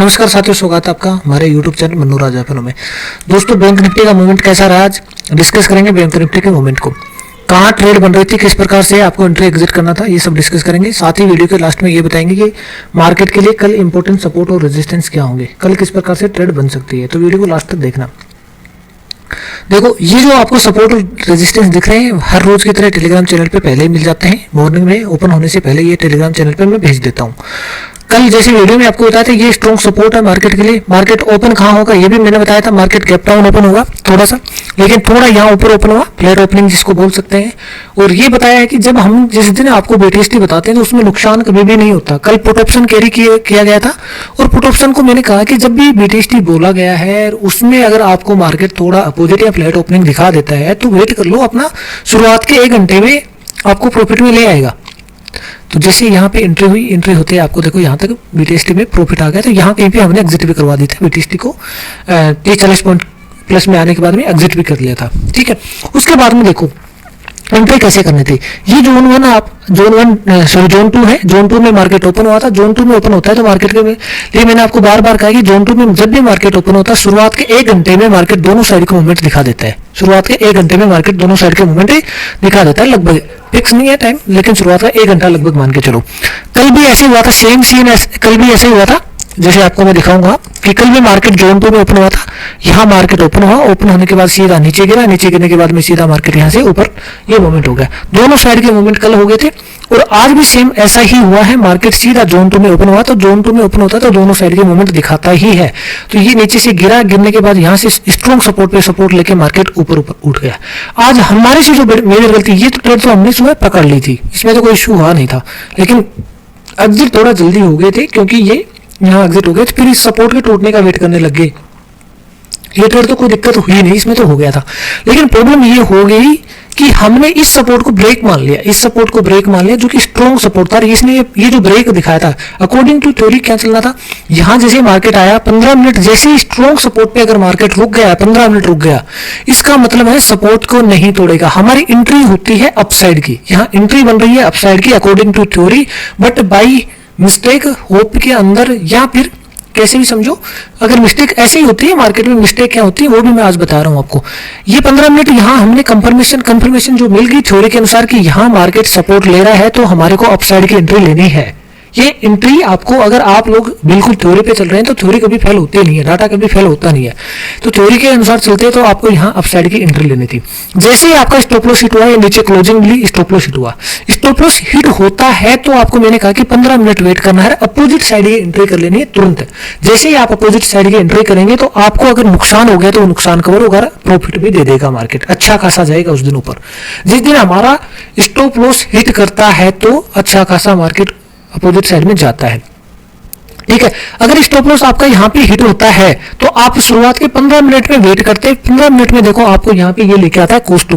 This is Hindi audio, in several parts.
नमस्कार साथियों, स्वागत है आपका हमारे YouTube चैनल मन्नू राजा फिल्म में। दोस्तों, बैंक निफ्टी का मूवमेंट कैसा रहा आज डिस्कस करेंगे। बैंक निफ्टी के मूवमेंट को कहाँ ट्रेड बन रही थी, किस प्रकार से आपको एंट्री एग्जिट करना था, ये सब डिस्कस करेंगे। साथ ही वीडियो के लास्ट में ये बताएंगे कि मार्केट के लिए कल इंपॉर्टेंट सपोर्ट और रेजिस्टेंस क्या होंगे, कल किस प्रकार से ट्रेड बन सकती है। तो वीडियो को लास्ट तक देखना। देखो, ये जो आपको सपोर्ट और रेजिस्टेंस दिख रहे हैं हर रोज की तरह टेलीग्राम चैनल पे पहले ही मिल जाते हैं। मॉर्निंग में ओपन होने से पहले ये टेलीग्राम चैनल पे मैं भेज देता हूँ। कल जैसे वीडियो में आपको बताया था ये स्ट्रॉन्ग सपोर्ट है मार्केट के लिए। मार्केट ओपन कहाँ होगा ये भी मैंने बताया था। मार्केट गैप डाउन ओपन होगा थोड़ा सा, लेकिन थोड़ा यहाँ ऊपर ओपन हुआ, फ्लेयर ओपनिंग जिसको बोल सकते हैं। और ये बताया है कि जब हम जिस दिन आपको बीटीएसटी बताते हैं तो उसमें नुकसान कभी भी नहीं होता। कल पुट ऑप्शन कैरी किया गया था और पुट ऑप्शन को मैंने कहा कि जब भी बीटीएसटी बोला गया है उसमें अगर आपको मार्केट थोड़ा अपोजिट या फ्लैट ओपनिंग दिखा देता है तो वेट कर लो, अपना शुरुआत के 1 घंटे में आपको प्रॉफिट में ले आएगा। तो जैसे यहाँ पे एंट्री हुई, एंट्री होते हैं आपको देखो यहाँ तक बीटीएसटी में प्रॉफिट आ गया। तो यहाँ कहीं पे हमने एग्जिट भी करवा दी थी बीटीएसटी को 40 पॉइंट प्लस में आने के बाद में एग्जिट भी कर लिया था। ठीक है, उसके बाद में देखो एंट्री कैसे करनी थी। ये जोन 2 है। जोन 2 में मार्केट ओपन हुआ था। जोन 2 में ओपन होता है तो मार्केट के लिए मैंने आपको बार बार कहा कि जोन 2 में जब भी मार्केट ओपन होता है शुरुआत के 1 घंटे में मार्केट दोनों साइड का मूवमेंट दिखा देता है। शुरुआत के 1 घंटे में मार्केट दोनों साइड के मूवमेंट दिखा देता है। लगभग फिक्स नहीं है टाइम, लेकिन शुरुआत का 1 घंटा लगभग मान के चलो। कल भी ऐसे हुआ था, सेम सीन कल भी ऐसे हुआ था जैसे आपको मैं दिखाऊंगा कि कल भी मार्केट जोन 2 में ओपन हुआ था। यहाँ मार्केट ओपन हुआ, ओपन होने के बाद सीधा नीचे गिरा, नीचे गिरने के बाद में सीधा मार्केट यहाँ से ऊपर ये मूवमेंट हो गया। दोनों साइड के मूवमेंट कल हो गए थे और आज भी सेम ऐसा ही हुआ है। मार्केट सीधा जोन 2 में ओपन हुआ तो जोन 2 में ओपन होता है तो दोनों साइड के मूवमेंट दिखाता ही है। तो ये नीचे से गिरा, गिरने के बाद यहाँ से स्ट्रॉन्ग सपोर्ट पे सपोर्ट लेके मार्केट ऊपर उठ गया। आज हमारी से जो मेजर गलती, ये तो ट्रेड तो हमने सुबह पकड़ ली थी, इसमें तो कोई इशू हुआ नहीं था, लेकिन एग्जिट थोड़ा जल्दी हो गए थे क्योंकि ये यहाँ एग्जिट हो गए तो फिर इस सपोर्ट के टूटने का वेट करने लग गए। ये ट्रेड तो कोई दिक्कत हुई नहीं, इसमें तो हो गया था, लेकिन प्रॉब्लम ये हो गई कि हमने इस सपोर्ट को ब्रेक मान लिया। इस सपोर्ट को ब्रेक मान लिया जो कि स्ट्रॉन्ग सपोर्ट था। इसने ये जो ब्रेक दिखाया था अकॉर्डिंग टू थ्योरी क्या चलना था, यहाँ जैसे मार्केट आया 15 मिनट जैसे ही स्ट्रॉन्ग सपोर्ट पे अगर मार्केट रुक गया, 15 मिनट रुक गया, इसका मतलब है सपोर्ट को नहीं तोड़ेगा। हमारी एंट्री होती है अपसाइड की, यहाँ एंट्री बन रही है अपसाइड की according to theory, but by mistake होप के अंदर या फिर कैसे भी समझो, अगर मिस्टेक ऐसे ही होती है मार्केट में, मिस्टेक क्या होती है वो भी मैं आज बता रहा हूं आपको। ये 15 मिनट यहाँ हमने कंफर्मेशन जो मिल गई थ्योरी के अनुसार कि यहाँ मार्केट सपोर्ट ले रहा है तो हमारे को अपसाइड की एंट्री लेनी है। ये एंट्री आपको, अगर आप लोग बिल्कुल थ्योरी पे चल रहे हैं तो थ्योरी कभी फेल होती नहीं है, डाटा कभी फेल होता नहीं है। तो थ्योरी के अनुसार चलते हैं तो आपको यहाँ अपसाइड की एंट्री लेनी थी। जैसे ही आपका स्टॉप लॉस हिट हुआ, या नीचे क्लोजिंग मिली, स्टॉप लॉस हिट हुआ। स्टॉप लॉस हिट होता है तो आपको मैंने कहा कि 15 मिनट वेट करना है, अपोजिट साइड की एंट्री कर लेनी है तुरंत। जैसे ही आप अपोजिट साइड की एंट्री करेंगे तो आपको अगर नुकसान हो गया तो नुकसान कवर होगा, प्रॉफिट भी दे देगा मार्केट, अच्छा खासा जाएगा उस दिन ऊपर। जिस दिन हमारा स्टॉप लॉस हिट करता है तो अच्छा खासा मार्केट अपोजिट साइड में जाता है। ठीक है, अगर स्टॉप लॉस आपका यहाँ पे हिट होता है तो आप शुरुआत के 15 मिनट में वेट करते हैं। 15 मिनट में देखो आपको यहाँ पे ये लेके आता है कोस्ट टू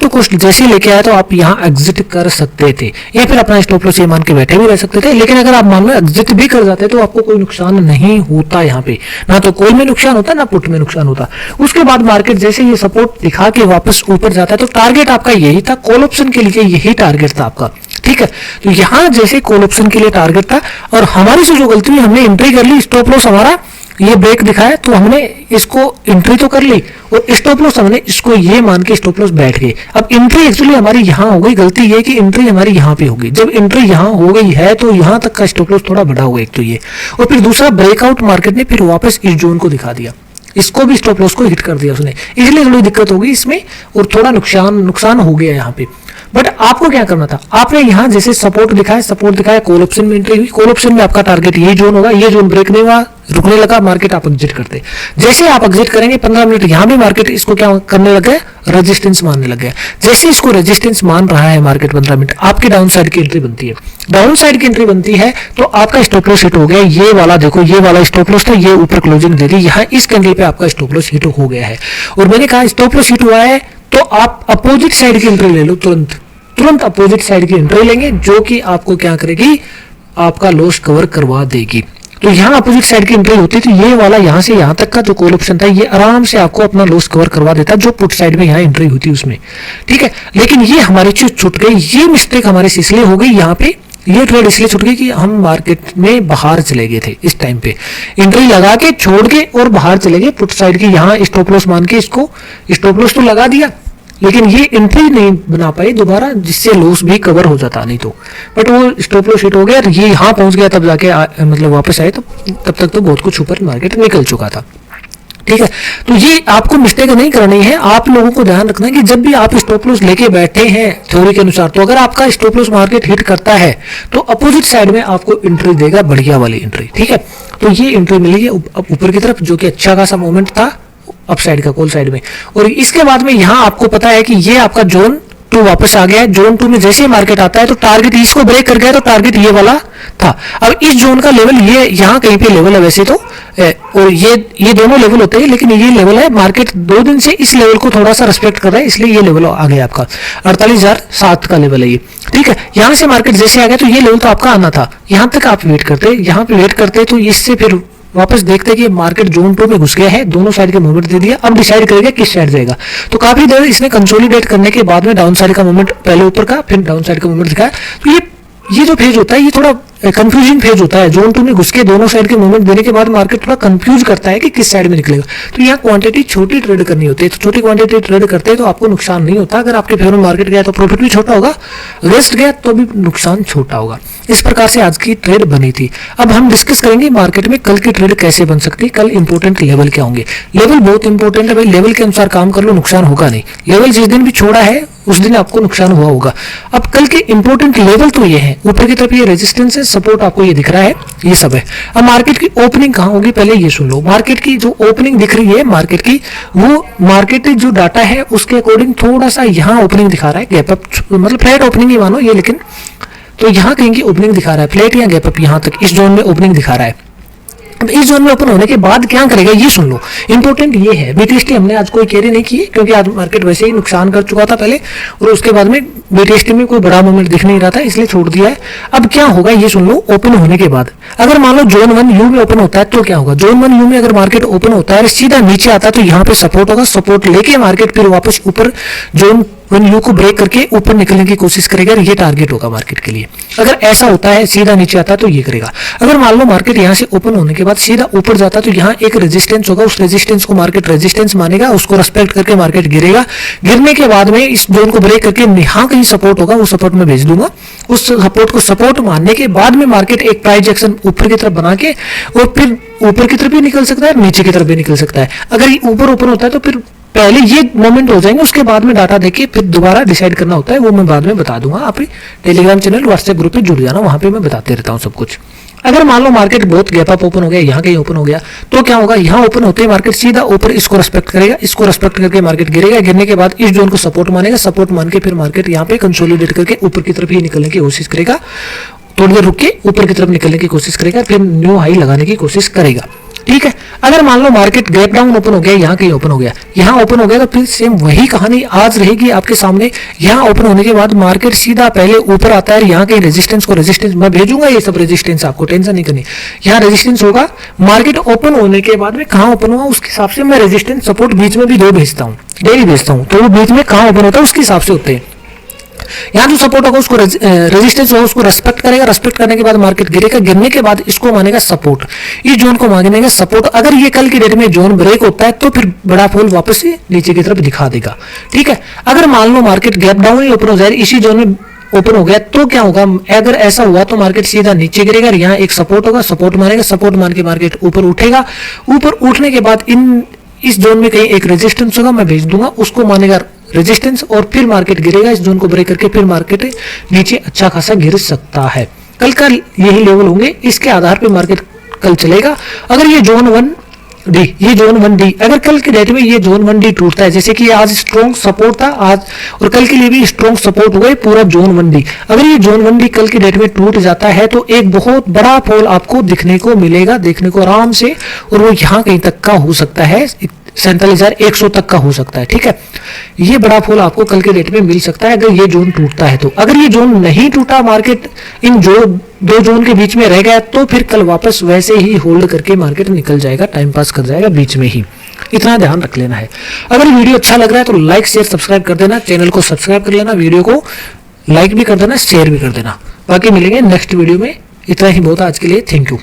कोस्ट जैसे लेके आया तो आप यहाँ एग्जिट कर सकते थे या फिर अपना स्टॉप लॉस ये मान के बैठे भी रह सकते थे। लेकिन अगर आप मान लो एग्जिट भी कर जाते तो आपको कोई नुकसान नहीं होता, यहाँ पे ना तो कॉल में नुकसान होता ना पुट में नुकसान होता। उसके बाद मार्केट जैसे ये सपोर्ट दिखा के वापस ऊपर जाता है तो टारगेट आपका यही था, कॉल ऑप्शन के लिए यही टारगेट था आपका। ठीक है, तो यहां जैसे कॉल ऑप्शन के लिए टारगेट था और हमारी से जो गलती हुई, हमने एंट्री कर ली, स्टॉप लॉस हमारा ये ब्रेक दिखाया तो हमने इसको एंट्री तो कर ली और स्टॉप लॉस हमने इसको ये मान के स्टॉप लॉस बैठ गए। अब एंट्री एक्चुअली हमारी यहां हो गई, गलती ये कि एंट्री हमारी यहां पे होगी। जब एंट्री यहां हो गई है तो यहां तक का स्टॉप लॉस थोड़ा बढ़ा हुआ एक तो ये, और फिर दूसरा ब्रेकआउट मार्केट ने फिर वापस इस जोन को दिखा दिया, इसको भी स्टॉप लॉस को हिट कर दिया उसने, इसलिए थोड़ी दिक्कत होगी इसमें और थोड़ा नुकसान हो गया यहाँ पे। बट आपको क्या करना था, आपने यहाँ जैसे सपोर्ट दिखाया, कॉल ऑप्शन में एंट्री हुई, कॉल ऑप्शन में आपका टारगेट ये जोन होगा, ये जोन ब्रेक नहीं हुआ, रुकने लगा मार्केट, आप एग्जिट करते। जैसे आप एग्जिट करेंगे 15 मिनट यहाँ भी मार्केट इसको क्या करने लग गया, रेजिस्टेंस मानने लग गया। जैसे इसको रेजिस्टेंस मान रहा है मार्केट 15 मिनट, आपकी डाउन साइड की एंट्री बनती है। डाउन साइड की एंट्री बनती है तो आपका स्टॉप लॉस हिट हो गया। ये वाला देखो, ये वाला स्टॉप लॉस था, ये ऊपर क्लोजिंग दे दी, यहाँ इस कैंडल पे आपका स्टॉप लॉस हिट हो गया है। और मैंने कहा स्टॉप लॉस हिट हुआ है तो आप अपोजिट साइड की एंट्री ले लो, तुरंत अपोजिट साइड की एंट्री लेंगे जो कि आपको क्या करेगी, आपका लॉस कवर करवा देगी। तो यहाँ अपोजिट साइड की एंट्री होती है तो ये वाला यहाँ से यहाँ तक का जो कॉल ऑप्शन था ये आराम से आपको अपना लॉस कवर करवा देता जो पुट साइड में यहाँ एंट्री हुई थी उसमें। ठीक है, लेकिन ये हमारी चीज छूट गई, ये मिस्टेक हमारे से इसलिए हो गई यहाँ पे ये ट्रेड इसलिए छूट गई कि हम मार्केट में बाहर चले गए थे इस टाइम पे, एंट्री लगा के छोड़ के और बाहर चले गए पुट साइड की, यहाँ स्टॉप लॉस मान के इसको स्टॉप लॉस तो लगा दिया, लेकिन ये एंट्री नहीं बना पाई दोबारा, जिससे लॉस भी कवर हो जाता नहीं तो, बट वो स्टॉप लॉस हिट हो गया, ये यहाँ पहुंच गया तब जाके मतलब वापस आए, तो तब तक तो बहुत कुछ ऊपर मार्केट निकल चुका था। ठीक है, तो ये आपको मिस्टेक नहीं करनी है, आप लोगों को ध्यान रखना है कि जब भी आप स्टॉप लॉस लेके बैठे हैं थ्योरी के अनुसार, तो अगर आपका स्टॉप लॉस मार्केट हिट करता है तो अपोजिट साइड में आपको एंट्री देगा, बढ़िया वाली एंट्री। ठीक है, तो ये एंट्री मिली है ऊपर की तरफ, जो कि अच्छा खासा मूवमेंट था अप साइड का, कॉल साइड में, और इसके बाद में यहाँ आपको पता है कि ये आपका जोन 2 वापस आ गया है। जोन 2 में जैसे ही मार्केट आता है तो टारगेट इसको ब्रेक कर गया, तो टारगेट ये वाला था। अब इस जोन का लेवल ये यहाँ कहीं पे लेवल है वैसे तो, और ये दोनों लेवल होते हैं, लेकिन ये लेवल है, मार्केट 2 दिन से इस लेवल को थोड़ा सा रिस्पेक्ट कर रहा है, इसलिए ये लेवल आ गया आपका 48,007 का लेवल है ये। ठीक है, यहां से मार्केट जैसे आ गया तो ये लेवल तो आपका आना था, यहां तक आप वेट करते, यहाँ पे वेट करते, तो इससे फिर वापस देखते हैं कि मार्केट जोन 2 में घुस गया है, दोनों साइड के मूवमेंट दे दिया, अब डिसाइड करेगा किस साइड जाएगा। तो काफी देर इसने कंसोलिडेट करने के बाद में डाउन साइड का मूवमेंट, पहले ऊपर का फिर डाउन साइड का मूवमेंट दिखाया। तो ये जो फेज होता है ये थोड़ा कंफ्यूजिंग फेज होता है, जोन 2 में घुस के दोनों साइड के मूवमेंट देने के बाद मार्केट थोड़ा कंफ्यूज करता है कि किस साइड में निकलेगा। तो यहाँ क्वांटिटी छोटी ट्रेड करनी होती है, तो छोटी क्वांटिटी ट्रेड करते हैं तो आपको नुकसान नहीं होता, अगर आपके फेवर में मार्केट गया तो प्रॉफिट भी छोटा होगा, रेस्ट गया तो भी नुकसान छोटा होगा। इस प्रकार से आज की ट्रेड बनी थी। अब हम डिस्कस करेंगे मार्केट में कल की ट्रेड कैसे बन सकती है, कल इंपॉर्टेंट लेवल क्या होंगे। लेवल बहुत इंपॉर्टेंट है भाई, लेवल के अनुसार काम कर लो, नुकसान होगा नहीं। लेवल जिस दिन भी छोड़ा है उस दिन आपको नुकसान हुआ होगा। अब कल के इंपॉर्टेंट लेवल तो ये है, ऊपर की तरफ ये रेजिस्टेंस है, सपोर्ट आपको ये दिख रहा है, ये सब है। अब मार्केट की ओपनिंग कहाँ होगी पहले ये सुन लो। मार्केट की जो ओपनिंग दिख रही है मार्केट की, वो मार्केट जो डाटा है उसके अकॉर्डिंग थोड़ा सा यहाँ ओपनिंग दिखा रहा है, गैप अप, मतलब फ्लैट ओपनिंग ही मानो ये, लेकिन तो यहाँ कहीं की ओपनिंग दिखा रहा है, फ्लैट या गैप अप, यहाँ तक इस जोन में ओपनिंग दिखा रहा है। अब इस जोन में ओपन होने के बाद क्या करेगा ये सुन लो, इंपॉर्टेंट ये है। बीटीएसटी हमने आज कोई कैरी नहीं की क्योंकि आज मार्केट वैसे ही नुकसान कर चुका था पहले, और उसके बाद में बीटीएसटी में कोई बड़ा मूवमेंट दिख नहीं रहा था, इसलिए छोड़ दिया है। अब क्या होगा ये सुन लो, ओपन होने के बाद अगर मान लो जोन 1 यू में ओपन होता है तो क्या होगा, जोन 1 यू में अगर मार्केट ओपन होता है सीधा नीचे आता है तो यहाँ पे सपोर्ट होगा, सपोर्ट लेके मार्केट फिर वापस ऊपर जोन 1 यू को ब्रेक करके ऊपर निकलने की कोशिश करेगा, ये टारगेट होगा मार्केट के लिए। अगर ऐसा होता है सीधा नीचे आता है तो ये करेगा। अगर मान लो मार्केट यहाँ से ओपन होने के बाद सीधा ऊपर जाता है तो यहाँ एक रेजिस्टेंस होगा, उस रेजिस्टेंस को मार्केट रेजिस्टेंस मानेगा, उसको रेस्पेक्ट करके मार्केट गिरेगा। गिरने के बाद में इस जोन को ब्रेक करके यहाँ कहीं सपोर्ट होगा, वो सपोर्ट में भेज दूंगा, उस सपोर्ट को सपोर्ट मानने के बाद में मार्केट एक प्राइस एक्शन ऊपर की तरफ बना के और फिर ऊपर की तरफ भी निकल सकता है, नीचे की तरफ भी निकल सकता है। अगर ये ऊपर ओपन होता है तो फिर पहले ये मोमेंट हो जाएंगे, उसके बाद में डाटा देके फिर दोबारा डिसाइड करना होता है, वो मैं बाद में बता दूंगा। आप टेलीग्राम चैनल व्हाट्सएप ग्रुप पे जुड़ जाना, वहां पे मैं बताते रहता हूँ सब कुछ। अगर मान लो मार्केट बहुत गैप अप ओपन हो गया, यहाँ कहीं ओपन हो गया तो क्या होगा, यहाँ ओपन होते ही मार्केट सीधा ऊपर इसको रेस्पेक्ट करेगा, इसको रेस्पेक्ट करके मार्केट गिरेगा, गिरने के बाद इस जोन को सपोर्ट मानेगा, सपोर्ट मान के फिर मार्केट यहाँ पे कंसोलिडेट करके ऊपर की तरफ ही निकलने की कोशिश करेगा, थोड़ी देर रुक के ऊपर की तरफ निकलने की कोशिश करेगा, फिर न्यू हाई लगाने की कोशिश करेगा। ठीक है, अगर मान लो मार्केट गैप डाउन ओपन हो गया, यहाँ कहीं ओपन हो गया, यहाँ ओपन हो गया तो फिर सेम वही कहानी आज रहेगी आपके सामने। यहाँ ओपन होने के बाद मार्केट सीधा पहले ऊपर आता है, यहाँ कहीं रेजिस्टेंस को रेजिस्टेंस मैं भेजूंगा, ये सब रेजिस्टेंस आपको टेंशन नहीं करनी। यहाँ रेजिस्टेंस होगा, मार्केट ओपन होने के बाद में कहाँ ओपन हुआ उसके हिसाब से मैं रेजिस्टेंस सपोर्ट बीच में भी 2 भेजता हूँ, डेली भेजता हूँ, तो वो बीच में कहाँ ओपन होता है उसके हिसाब से होते हैं। यहाँ जो सपोर्ट होगा उसको रेजिस्टेंस होगा उसको रेस्पेक्ट करेगा, रेस्पेक्ट करने के बाद मार्केट गिरेगा, गिरने के बाद इसको मानेगा सपोर्ट, इस जोन को मानेगा सपोर्ट। अगर ये कल की डेट में जोन ब्रेक होता है तो फिर बड़ा फॉल वापस से नीचे की तरफ दिखा देगा। ठीक है, अगर मान लो मार्केट गैप डाउन ही ओपन हो जाए, इसी जोन में ओपन हो गया तो क्या होगा, अगर ऐसा हुआ तो मार्केट सीधा नीचे गिरेगा, यहाँ एक सपोर्ट होगा, सपोर्ट मानेगा, सपोर्ट मान के मार्केट ऊपर उठेगा, ऊपर उठने के बाद इस जोन में कहीं एक रेजिस्टेंस होगा, मैं भेज दूंगा, उसको मानेगा रेजिस्टेंस और फिर मार्केट गिरेगा, इस जोन को ब्रेक करके फिर मार्केट नीचे अच्छा खासा गिर सकता है। कल का यही लेवल होंगे, इसके आधार पे मार्केट कल चलेगा। अगर ये जोन 1D, ये जोन 1D अगर कल के डेट में ये जोन 1D टूटता है, जैसे कि आज स्ट्रॉन्ग सपोर्ट था आज और कल के लिए भी स्ट्रॉन्ग सपोर्ट हुआ है पूरा जोन 1D, अगर ये जोन 1D कल की डेट में टूट जाता है तो एक बहुत बड़ा फॉल आपको दिखने को मिलेगा, देखने को आराम से, और वो यहाँ कहीं तक का हो सकता है, 47,100 तक का हो सकता है। ठीक है, ये बड़ा फॉल आपको कल के डेट में मिल सकता है अगर ये जोन टूटता है तो। अगर ये जोन नहीं टूटा, मार्केट इन जो 2 जोन के बीच में रह गया तो फिर कल वापस वैसे ही होल्ड करके मार्केट निकल जाएगा, टाइम पास कर जाएगा बीच में ही, इतना ध्यान रख लेना है। अगर वीडियो अच्छा लग रहा है तो लाइक शेयर सब्सक्राइब कर देना, चैनल को सब्सक्राइब कर लेना, वीडियो को लाइक भी कर देना, शेयर भी कर देना। बाकी मिलेंगे नेक्स्ट वीडियो में। इतना ही बहुत आज के लिए, थैंक यू।